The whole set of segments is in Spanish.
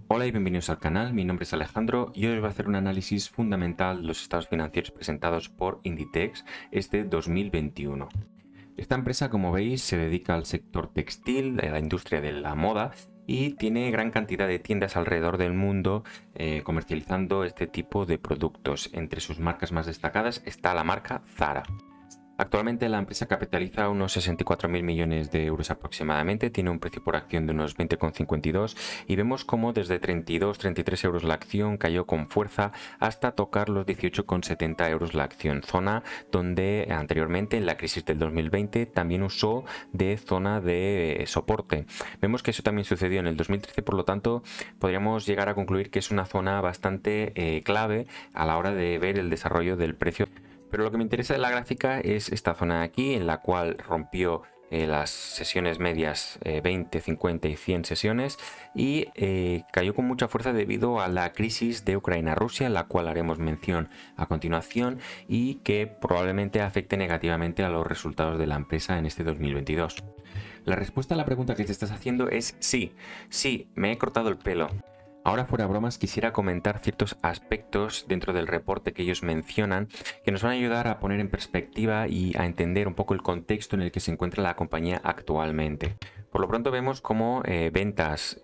Hola y bienvenidos al canal, mi nombre es Alejandro y hoy os voy a hacer un análisis fundamental de los estados financieros presentados por Inditex este 2021. Esta empresa, como veis, se dedica al sector textil, a la industria de la moda y tiene gran cantidad de tiendas alrededor del mundo comercializando este tipo de productos. Entre sus marcas más destacadas está la marca Zara. Actualmente la empresa capitaliza unos 64.000 millones de euros aproximadamente, tiene un precio por acción de unos 20,52 y vemos cómo desde 32-33 euros la acción cayó con fuerza hasta tocar los 18,70 euros la acción, zona donde anteriormente en la crisis del 2020 también usó de zona de soporte. Vemos que eso también sucedió en el 2013, por lo tanto podríamos llegar a concluir que es una zona bastante clave a la hora de ver el desarrollo del precio. Pero lo que me interesa de la gráfica es esta zona de aquí, en la cual rompió las sesiones medias 20, 50 y 100 sesiones y cayó con mucha fuerza debido a la crisis de Ucrania-Rusia, la cual haremos mención a continuación y que probablemente afecte negativamente a los resultados de la empresa en este 2022. La respuesta a la pregunta que te estás haciendo es sí, sí, me he cortado el pelo. Ahora, fuera bromas, quisiera comentar ciertos aspectos dentro del reporte que ellos mencionan que nos van a ayudar a poner en perspectiva y a entender un poco el contexto en el que se encuentra la compañía actualmente. Por lo pronto vemos cómo ventas,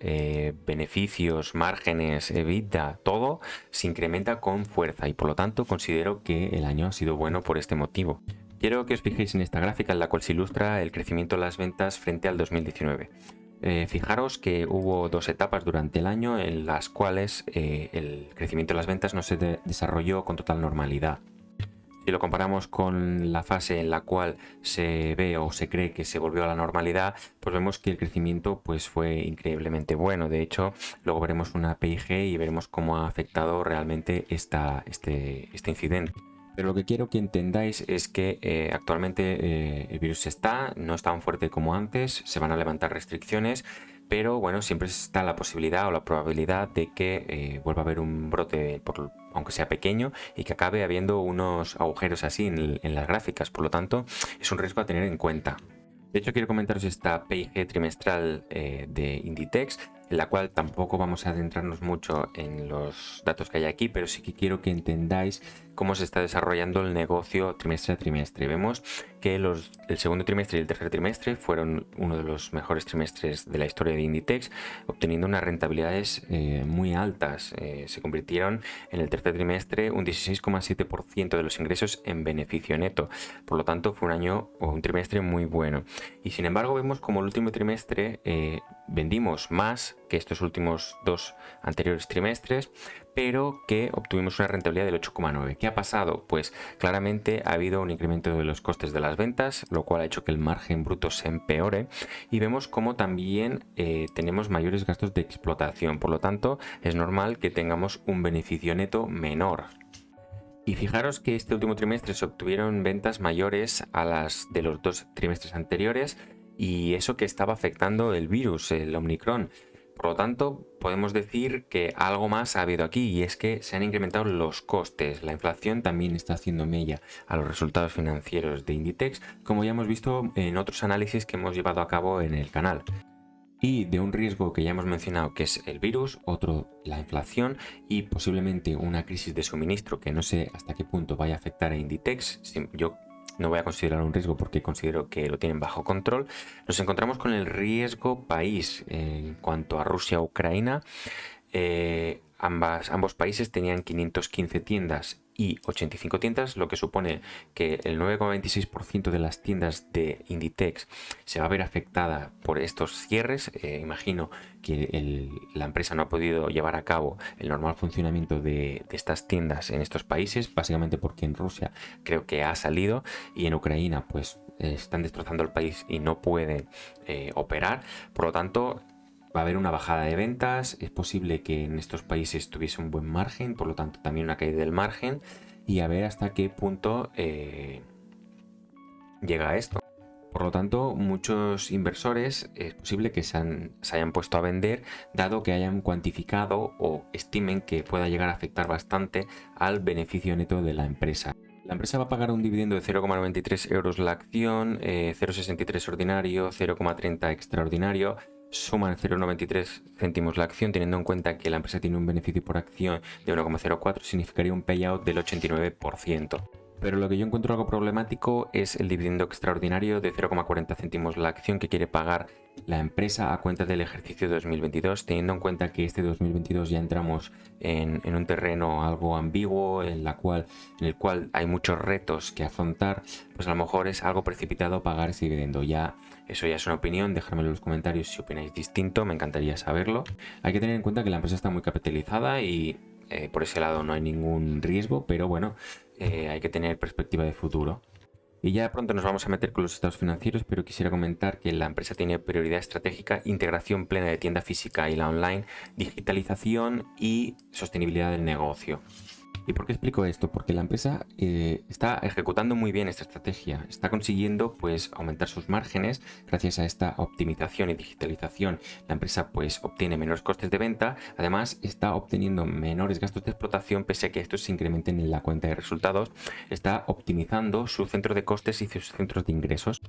beneficios, márgenes, EBITDA, todo se incrementa con fuerza y por lo tanto considero que el año ha sido bueno por este motivo. Quiero que os fijéis en esta gráfica en la cual se ilustra el crecimiento de las ventas frente al 2019. Fijaros que hubo dos etapas durante el año en las cuales el crecimiento de las ventas no se desarrolló con total normalidad. Si lo comparamos con la fase en la cual se ve o se cree que se volvió a la normalidad, pues vemos que el crecimiento pues, fue increíblemente bueno. De hecho, luego veremos una PIG y veremos cómo ha afectado realmente este incidente. Pero lo que quiero que entendáis es que actualmente el virus no es tan fuerte como antes, se van a levantar restricciones, pero bueno, siempre está la posibilidad o la probabilidad de que vuelva a haber un brote, aunque sea pequeño, y que acabe habiendo unos agujeros así en las gráficas. Por lo tanto, es un riesgo a tener en cuenta. De hecho, quiero comentaros esta PIG trimestral de Inditex, en la cual tampoco vamos a adentrarnos mucho en los datos que hay aquí, pero sí que quiero que entendáis cómo se está desarrollando el negocio trimestre a trimestre. Vemos que el segundo trimestre y el tercer trimestre fueron uno de los mejores trimestres de la historia de Inditex, obteniendo unas rentabilidades muy altas. Se convirtieron en el tercer trimestre un 16,7% de los ingresos en beneficio neto. Por lo tanto, fue un año o un trimestre muy bueno. Y sin embargo, vemos como el último trimestre vendimos más que estos últimos dos anteriores trimestres, pero que obtuvimos una rentabilidad del 8,9. ¿Qué ha pasado? Pues claramente ha habido un incremento de los costes de las ventas, lo cual ha hecho que el margen bruto se empeore y vemos como también tenemos mayores gastos de explotación. Por lo tanto, es normal que tengamos un beneficio neto menor. Y fijaros que este último trimestre se obtuvieron ventas mayores a las de los dos trimestres anteriores y eso que estaba afectando el virus, el Omicron. Por lo tanto, podemos decir que algo más ha habido aquí y es que se han incrementado los costes. La inflación también está haciendo mella a los resultados financieros de Inditex, como ya hemos visto en otros análisis que hemos llevado a cabo en el canal. Y de un riesgo que ya hemos mencionado, que es el virus, otro la inflación y posiblemente una crisis de suministro que no sé hasta qué punto vaya a afectar a Inditex. Yo no voy a considerar un riesgo porque considero que lo tienen bajo control. Nos encontramos con el riesgo país en cuanto a Rusia-Ucrania. Ambos países tenían 515 tiendas y 85 tiendas, lo que supone que el 9,26% de las tiendas de Inditex se va a ver afectada por estos cierres. Imagino que la empresa no ha podido llevar a cabo el normal funcionamiento de estas tiendas en estos países, básicamente porque en Rusia creo que ha salido y en Ucrania pues están destrozando el país y no pueden operar. Por lo tanto, va a haber una bajada de ventas, es posible que en estos países tuviese un buen margen, por lo tanto también una caída del margen y a ver hasta qué punto llega esto. Por lo tanto, muchos inversores es posible que se hayan puesto a vender dado que hayan cuantificado o estimen que pueda llegar a afectar bastante al beneficio neto de la empresa. La empresa va a pagar un dividendo de 0,93 euros la acción, 0,63 ordinario, 0,30 extraordinario. suman 0,93 céntimos la acción, teniendo en cuenta que la empresa tiene un beneficio por acción de 1,04, significaría un payout del 89%. Pero lo que yo encuentro algo problemático es el dividendo extraordinario de 0,40 céntimos la acción que quiere pagar la empresa a cuenta del ejercicio 2022, teniendo en cuenta que este 2022 ya entramos en un terreno algo ambiguo, en el cual hay muchos retos que afrontar, pues a lo mejor es algo precipitado pagar ese dividendo. Eso ya es una opinión, dejármelo en los comentarios si opináis distinto, me encantaría saberlo. Hay que tener en cuenta que la empresa está muy capitalizada y por ese lado no hay ningún riesgo, pero bueno, hay que tener perspectiva de futuro. Y ya pronto nos vamos a meter con los estados financieros, pero quisiera comentar que la empresa tiene prioridad estratégica, integración plena de tienda física y la online, digitalización y sostenibilidad del negocio. ¿Y por qué explico esto? Porque la empresa está ejecutando muy bien esta estrategia, está consiguiendo pues aumentar sus márgenes gracias a esta optimización y digitalización. La empresa pues obtiene menores costes de venta, además está obteniendo menores gastos de explotación pese a que estos se incrementen en la cuenta de resultados, está optimizando su centro de costes y sus centros de ingresos.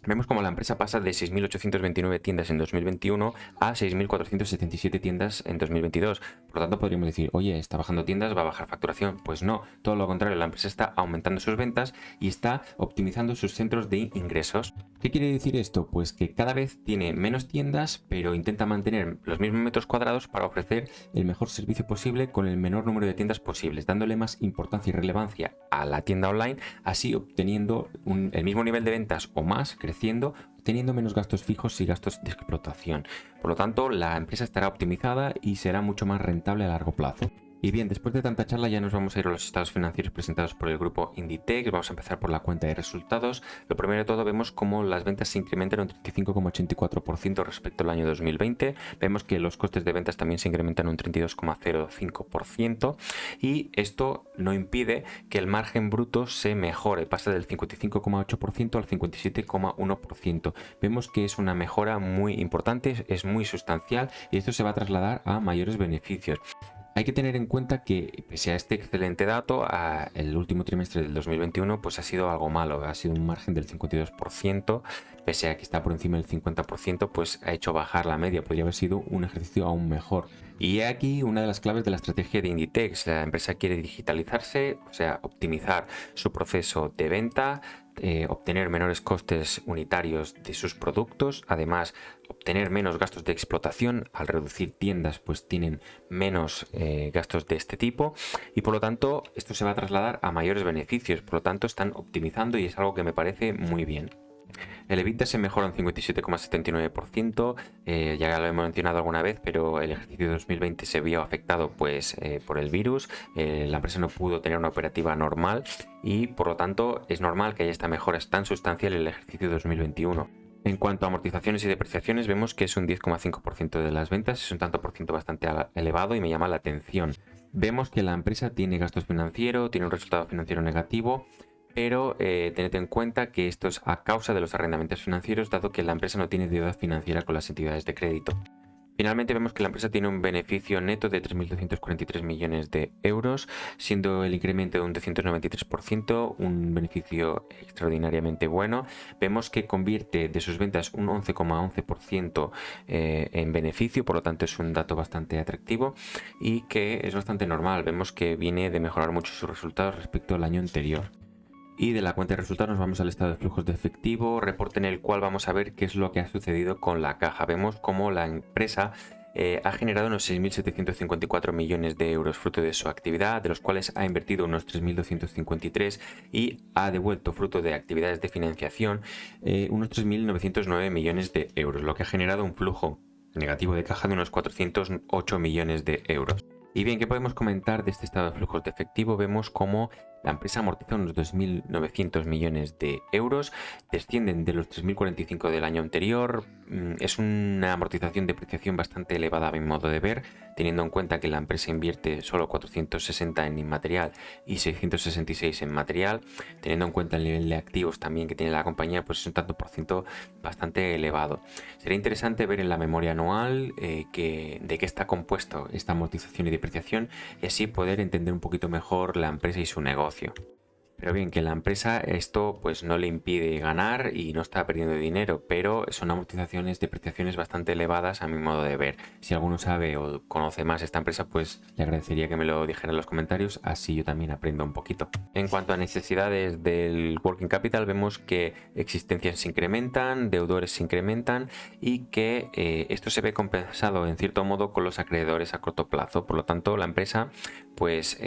Vemos como la empresa pasa de 6.829 tiendas en 2021 a 6.477 tiendas en 2022. Por lo tanto, podríamos decir, oye, está bajando tiendas, va a bajar facturación. Pues no, todo lo contrario, la empresa está aumentando sus ventas y está optimizando sus centros de ingresos. ¿Qué quiere decir esto? Pues que cada vez tiene menos tiendas, pero intenta mantener los mismos metros cuadrados para ofrecer el mejor servicio posible con el menor número de tiendas posibles, dándole más importancia y relevancia a la tienda online, así obteniendo el mismo nivel de ventas o más, creciendo, teniendo menos gastos fijos y gastos de explotación. Por lo tanto, la empresa estará optimizada y será mucho más rentable a largo plazo. Y bien, después de tanta charla ya nos vamos a ir a los estados financieros presentados por el grupo Inditex. Vamos a empezar por la cuenta de resultados. Lo primero de todo, vemos cómo las ventas se incrementan un 35,84% respecto al año 2020. Vemos que los costes de ventas también se incrementan un 32,05% y esto no impide que el margen bruto se mejore, pasa del 55,8% al 57,1%. Vemos que es una mejora muy importante, es muy sustancial y esto se va a trasladar a mayores beneficios. Hay que tener en cuenta que, pese a este excelente dato, el último trimestre del 2021 pues ha sido algo malo, ha sido un margen del 52%, pese a que está por encima del 50%, pues ha hecho bajar la media, podría haber sido un ejercicio aún mejor. Y aquí una de las claves de la estrategia de Inditex: la empresa quiere digitalizarse, o sea, optimizar su proceso de venta, obtener menores costes unitarios de sus productos, además obtener menos gastos de explotación. Al reducir tiendas pues tienen menos gastos de este tipo y por lo tanto esto se va a trasladar a mayores beneficios, por lo tanto están optimizando y es algo que me parece muy bien. El EBITDA se mejora un 57,79%, ya lo hemos mencionado alguna vez, pero el ejercicio de 2020 se vio afectado pues, por el virus, la empresa no pudo tener una operativa normal y por lo tanto es normal que haya esta mejora tan sustancial en el ejercicio de 2021. En cuanto a amortizaciones y depreciaciones, vemos que es un 10,5% de las ventas, es un tanto por ciento bastante elevado y me llama la atención. Vemos que la empresa tiene gastos financieros, tiene un resultado financiero negativo, pero tened en cuenta que esto es a causa de los arrendamientos financieros, dado que la empresa no tiene deuda financiera con las entidades de crédito. Finalmente vemos que la empresa tiene un beneficio neto de 3.243 millones de euros, siendo el incremento de un 293%, un beneficio extraordinariamente bueno. Vemos que convierte de sus ventas un 11,11% en beneficio, por lo tanto es un dato bastante atractivo y que es bastante normal. Vemos que viene de mejorar mucho sus resultados respecto al año anterior. Y de la cuenta de resultados nos vamos al estado de flujos de efectivo, reporte en el cual vamos a ver qué es lo que ha sucedido con la caja. Vemos cómo la empresa ha generado unos 6.754 millones de euros fruto de su actividad, de los cuales ha invertido unos 3.253 y ha devuelto fruto de actividades de financiación unos 3.909 millones de euros, lo que ha generado un flujo negativo de caja de unos 408 millones de euros. Y bien, ¿qué podemos comentar de este estado de flujos de efectivo? Vemos cómo la empresa amortiza unos 2.900 millones de euros, descienden de los 3.045 del año anterior. Es una amortización de depreciación bastante elevada a mi modo de ver, teniendo en cuenta que la empresa invierte solo 460 en inmaterial y 666 en material, teniendo en cuenta el nivel de activos también que tiene la compañía, pues es un tanto por ciento bastante elevado. Sería interesante ver en la memoria anual de qué está compuesto esta amortización y depreciación y así poder entender un poquito mejor la empresa y su negocio. Pero bien, que la empresa esto pues no le impide ganar y no está perdiendo dinero, pero son amortizaciones, depreciaciones bastante elevadas a mi modo de ver. Si alguno sabe o conoce más esta empresa, pues le agradecería que me lo dijera en los comentarios, así yo también aprendo un poquito. En cuanto a necesidades del working capital, vemos que existencias se incrementan, deudores se incrementan y que esto se ve compensado en cierto modo con los acreedores a corto plazo. Por lo tanto, la empresa pues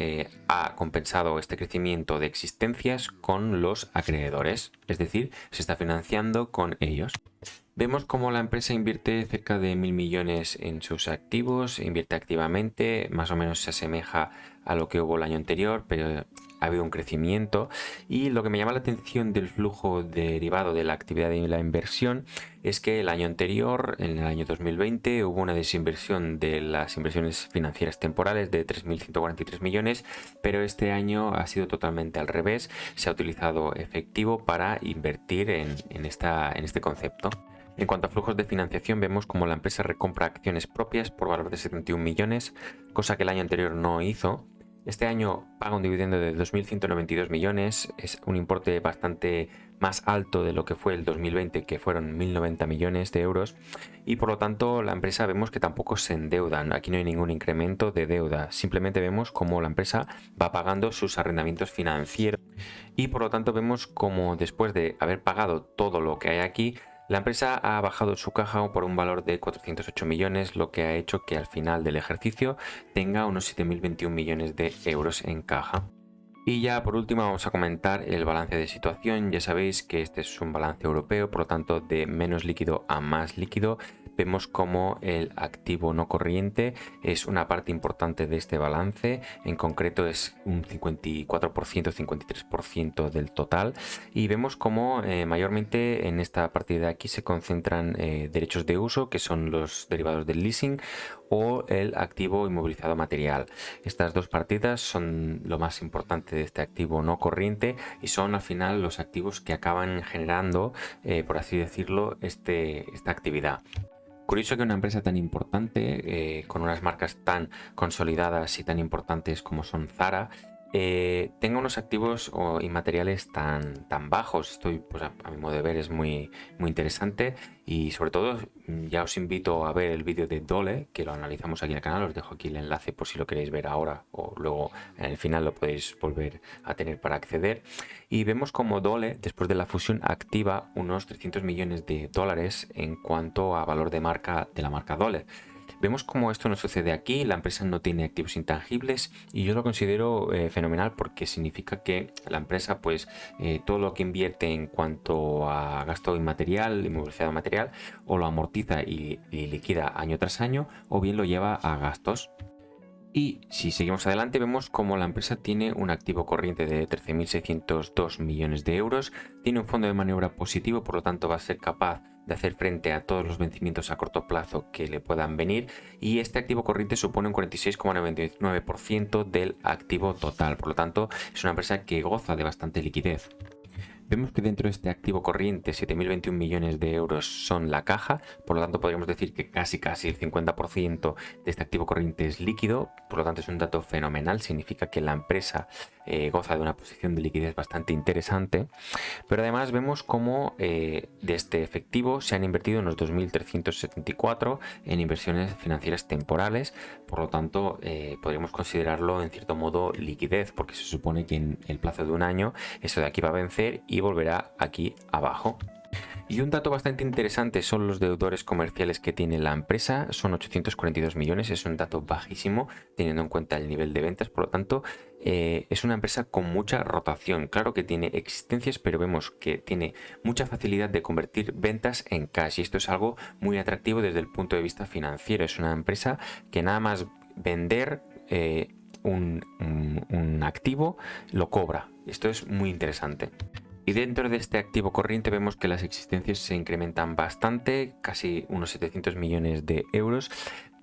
ha compensado este crecimiento de existencias con los acreedores, es decir, se está financiando con ellos. Vemos cómo la empresa invierte cerca de 1.000 millones en sus activos, invierte activamente, más o menos se asemeja a lo que hubo el año anterior, pero ha habido un crecimiento. Y lo que me llama la atención del flujo derivado de la actividad y la inversión es que el año anterior, en el año 2020, hubo una desinversión de las inversiones financieras temporales de 3.143 millones, pero este año ha sido totalmente al revés, se ha utilizado efectivo para invertir en este concepto. En cuanto a flujos de financiación, vemos como la empresa recompra acciones propias por valor de 71 millones, cosa que el año anterior no hizo. Este año paga un dividendo de 2.192 millones, es un importe bastante más alto de lo que fue el 2020, que fueron 1.090 millones de euros, y por lo tanto la empresa vemos que tampoco se endeudan, aquí no hay ningún incremento de deuda, simplemente vemos cómo la empresa va pagando sus arrendamientos financieros y por lo tanto vemos como después de haber pagado todo lo que hay aquí, la empresa ha bajado su caja por un valor de 408 millones, lo que ha hecho que al final del ejercicio tenga unos 7.021 millones de euros en caja. Y ya por último vamos a comentar el balance de situación. Ya sabéis que este es un balance europeo, por lo tanto de menos líquido a más líquido. Vemos como el activo no corriente es una parte importante de este balance, en concreto es un 54%, 53% del total, y vemos como mayormente en esta partida de aquí se concentran derechos de uso, que son los derivados del leasing, o el activo inmovilizado material. Estas dos partidas son lo más importante de este activo no corriente y son al final los activos que acaban generando, por así decirlo, esta actividad. Curioso que una empresa tan importante, con unas marcas tan consolidadas y tan importantes como son Zara, tenga unos activos o inmateriales tan bajos. Esto, pues, a mi modo de ver, es muy interesante y sobre todo ya os invito a ver el vídeo de Dole, que lo analizamos aquí en el canal. Os dejo aquí el enlace por si lo queréis ver ahora o luego en el final lo podéis volver a tener para acceder. Y vemos como Dole, después de la fusión, activa unos 300 millones de dólares en cuanto a valor de marca de la marca Dole. Vemos cómo esto no sucede aquí, la empresa no tiene activos intangibles y yo lo considero fenomenal porque significa que la empresa pues todo lo que invierte en cuanto a gasto inmaterial, inmovilizado material, o lo amortiza y liquida año tras año o bien lo lleva a gastos. Y si seguimos adelante vemos como la empresa tiene un activo corriente de 13.602 millones de euros, tiene un fondo de maniobra positivo, por lo tanto va a ser capaz de hacer frente a todos los vencimientos a corto plazo que le puedan venir, y este activo corriente supone un 46,99% del activo total, por lo tanto es una empresa que goza de bastante liquidez. Vemos que dentro de este activo corriente 7.021 millones de euros son la caja, por lo tanto podríamos decir que casi el 50% de este activo corriente es líquido, por lo tanto es un dato fenomenal, significa que la empresa goza de una posición de liquidez bastante interesante, pero además vemos cómo de este efectivo se han invertido unos 2.374 en inversiones financieras temporales, por lo tanto podríamos considerarlo en cierto modo liquidez, porque se supone que en el plazo de un año eso de aquí va a vencer y volverá aquí abajo. Y un dato bastante interesante son los deudores comerciales que tiene la empresa, son 842 millones, es un dato bajísimo teniendo en cuenta el nivel de ventas, por lo tanto es una empresa con mucha rotación. Claro que tiene existencias, pero vemos que tiene mucha facilidad de convertir ventas en cash y esto es algo muy atractivo desde el punto de vista financiero. Es una empresa que nada más vender un activo lo cobra. Esto es muy interesante. Y dentro de este activo corriente vemos que las existencias se incrementan bastante, casi unos 700 millones de euros,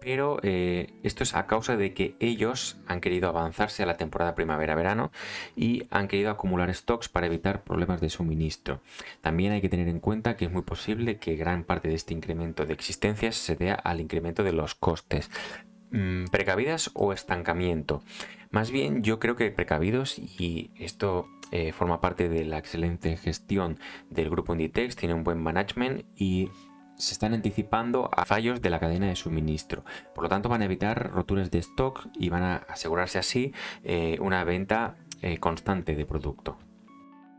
pero esto es a causa de que ellos han querido avanzarse a la temporada primavera-verano y han querido acumular stocks para evitar problemas de suministro. También hay que tener en cuenta que es muy posible que gran parte de este incremento de existencias se dé al incremento de los costes. ¿Precavidas o estancamiento? Más bien yo creo que precavidos, y esto forma parte de la excelente gestión del grupo Inditex, tiene un buen management y se están anticipando a fallos de la cadena de suministro. Por lo tanto, van a evitar roturas de stock y van a asegurarse así una venta constante de producto.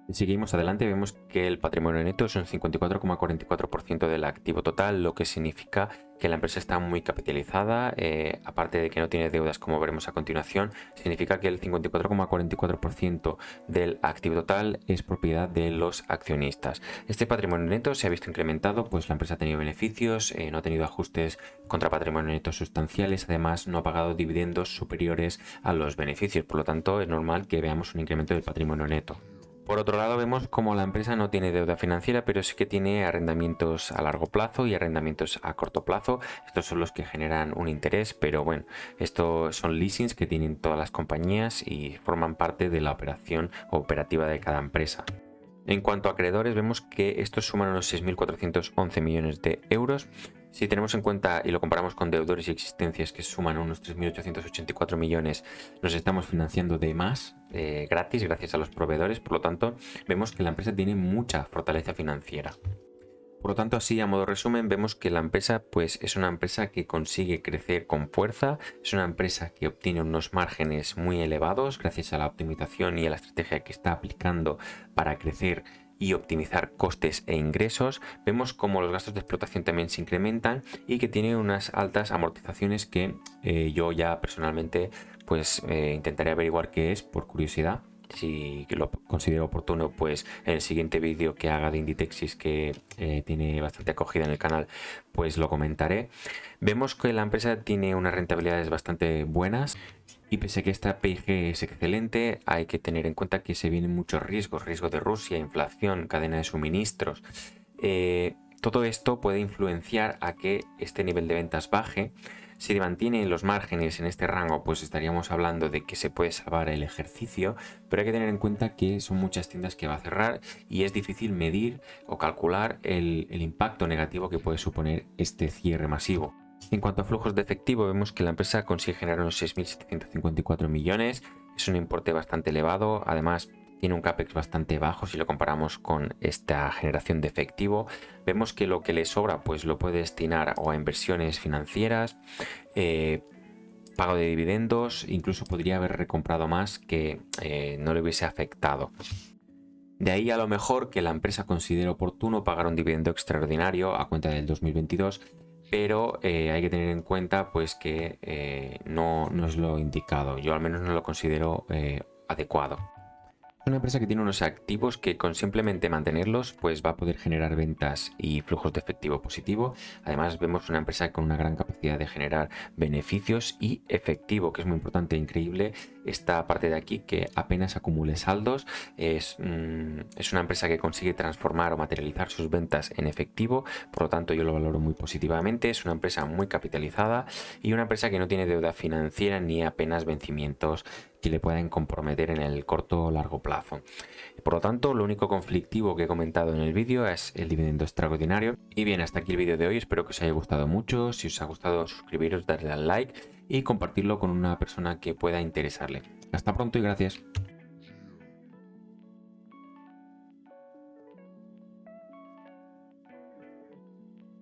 Si seguimos adelante, vemos que el patrimonio neto es un 54,44% del activo total, lo que significa que la empresa está muy capitalizada, aparte de que no tiene deudas, como veremos a continuación, significa que el 54,44% del activo total es propiedad de los accionistas. Este patrimonio neto se ha visto incrementado, pues la empresa ha tenido beneficios, no ha tenido ajustes contra patrimonio neto sustanciales, además no ha pagado dividendos superiores a los beneficios, por lo tanto es normal que veamos un incremento del patrimonio neto. Por otro lado, vemos como la empresa no tiene deuda financiera, pero sí que tiene arrendamientos a largo plazo y arrendamientos a corto plazo. Estos son los que generan un interés, pero bueno, estos son leasings que tienen todas las compañías y forman parte de la operativa de cada empresa. En cuanto a acreedores, vemos que estos suman unos 6.411 millones de euros. Si tenemos en cuenta y lo comparamos con deudores y existencias que suman unos 3.884 millones, nos estamos financiando de más gratis gracias a los proveedores. Por lo tanto, vemos que la empresa tiene mucha fortaleza financiera. Por lo tanto, así a modo resumen, vemos que la empresa pues, es una empresa que consigue crecer con fuerza, es una empresa que obtiene unos márgenes muy elevados gracias a la optimización y a la estrategia que está aplicando para crecer y optimizar costes e ingresos. Vemos como los gastos de explotación también se incrementan y que tiene unas altas amortizaciones que yo ya personalmente pues intentaré averiguar qué es por curiosidad. Si lo considero oportuno, pues en el siguiente vídeo que haga de Inditexis, que tiene bastante acogida en el canal, pues lo comentaré. Vemos que la empresa tiene unas rentabilidades bastante buenas y pese a que esta P&G es excelente, hay que tener en cuenta que se vienen muchos riesgos, riesgo de Rusia, inflación, cadena de suministros. Todo esto puede influenciar a que este nivel de ventas baje. Si mantienen los márgenes en este rango, pues estaríamos hablando de que se puede salvar el ejercicio, pero hay que tener en cuenta que son muchas tiendas que va a cerrar y es difícil medir o calcular el impacto negativo que puede suponer este cierre masivo. En cuanto a flujos de efectivo, vemos que la empresa consigue generar unos 6.754 millones, es un importe bastante elevado, además tiene un CAPEX bastante bajo si lo comparamos con esta generación de efectivo. Vemos que lo que le sobra pues lo puede destinar o a inversiones financieras, pago de dividendos, incluso podría haber recomprado más que no le hubiese afectado. De ahí a lo mejor que la empresa considere oportuno pagar un dividendo extraordinario a cuenta del 2022, pero hay que tener en cuenta pues que no es lo indicado. Yo al menos no lo considero adecuado. Es una empresa que tiene unos activos que con simplemente mantenerlos pues va a poder generar ventas y flujos de efectivo positivo. Además vemos una empresa con una gran capacidad de generar beneficios y efectivo, que es muy importante e increíble esta parte de aquí, que apenas acumule saldos. Es una empresa que consigue transformar o materializar sus ventas en efectivo, por lo tanto yo lo valoro muy positivamente. Es una empresa muy capitalizada y una empresa que no tiene deuda financiera ni apenas vencimientos que le puedan comprometer en el corto o largo plazo. Por lo tanto, lo único conflictivo que he comentado en el vídeo es el dividendo extraordinario. Y bien, hasta aquí el vídeo de hoy, espero que os haya gustado mucho. Si os ha gustado, suscribiros, darle al like y compartirlo con una persona que pueda interesarle. Hasta pronto y gracias.